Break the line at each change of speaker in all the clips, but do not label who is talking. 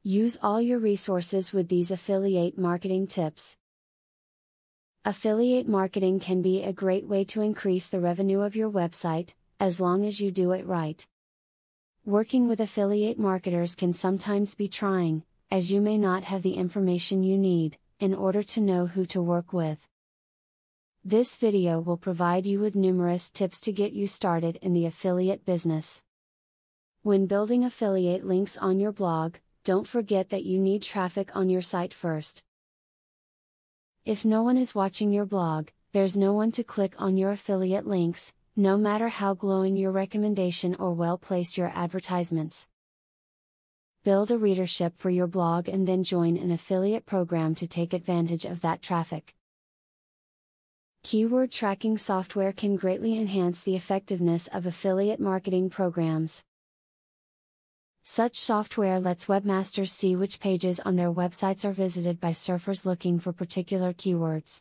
Use all your resources with these affiliate marketing tips. Affiliate marketing can be a great way to increase the revenue of your website, as long as you do it right. Working with affiliate marketers can sometimes be trying, as you may not have the information you need, in order to know who to work with. This video will provide you with numerous tips to get you started in the affiliate business. When building affiliate links on your blog, don't forget that you need traffic on your site first. If no one is watching your blog, there's no one to click on your affiliate links, no matter how glowing your recommendation or well placed your advertisements. Build a readership for your blog and then join an affiliate program to take advantage of that traffic. Keyword tracking software can greatly enhance the effectiveness of affiliate marketing programs. Such software lets webmasters see which pages on their websites are visited by surfers looking for particular keywords.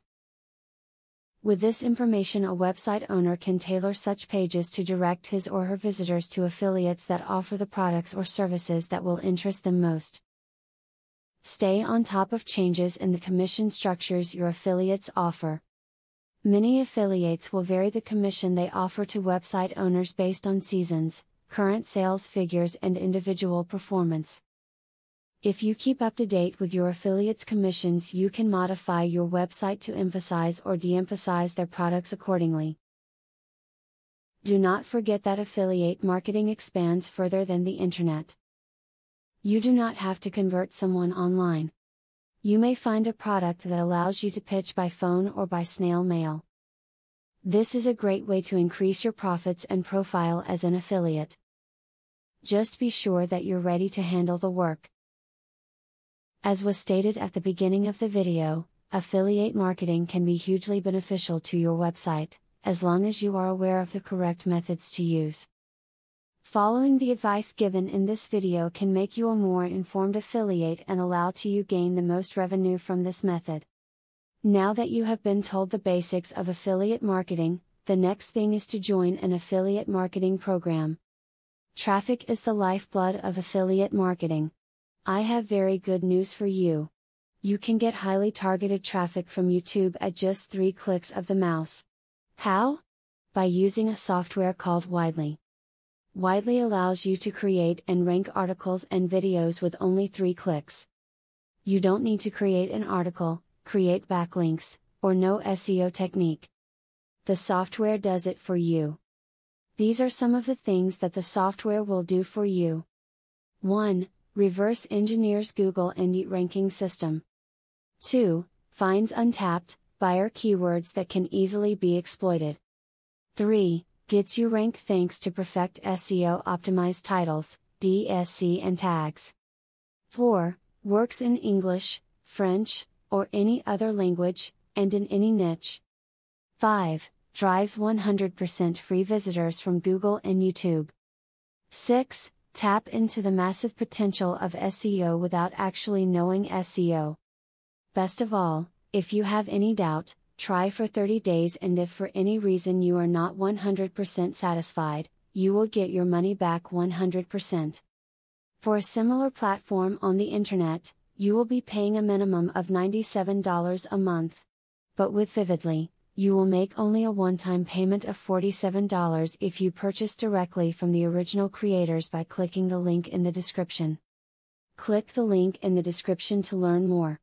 With this information, a website owner can tailor such pages to direct his or her visitors to affiliates that offer the products or services that will interest them most. Stay on top of changes in the commission structures your affiliates offer. Many affiliates will vary the commission they offer to website owners based on seasons, current sales figures, and individual performance. If you keep up to date with your affiliates' commissions, you can modify your website to emphasize or de-emphasize their products accordingly. Do not forget that affiliate marketing expands further than the internet. You do not have to convert someone online. You may find a product that allows you to pitch by phone or by snail mail. This is a great way to increase your profits and profile as an affiliate. Just be sure that you're ready to handle the work. As was stated at the beginning of the video, affiliate marketing can be hugely beneficial to your website, as long as you are aware of the correct methods to use. Following the advice given in this video can make you a more informed affiliate and allow you to gain the most revenue from this method. Now that you have been told the basics of affiliate marketing, the next thing is to join an affiliate marketing program. Traffic is the lifeblood of affiliate marketing. I have very good news for you. You can get highly targeted traffic from YouTube at just 3 clicks of the mouse. How? By using a software called Widely. Widely allows you to create and rank articles and videos with only 3 clicks. You don't need to create an article, create backlinks, or know SEO technique. The software does it for you. These are some of the things that the software will do for you. 1. Reverse engineers Google and Yelp ranking system. 2. Finds untapped, buyer keywords that can easily be exploited. 3. Gets you ranked thanks to perfect SEO optimized titles, DSC and tags. 4. Works in English, French, or any other language, and in any niche. 5. Drives 100% free visitors from Google and YouTube. 6. Tap into the massive potential of SEO without actually knowing SEO. Best of all, if you have any doubt, try for 30 days, and if for any reason you are not 100% satisfied, you will get your money back 100%. For a similar platform on the internet, you will be paying a minimum of $97 a month. But with Vividly, you will make only a one-time payment of $47 if you purchase directly from the original creators by clicking the link in the description. Click the link in the description to learn more.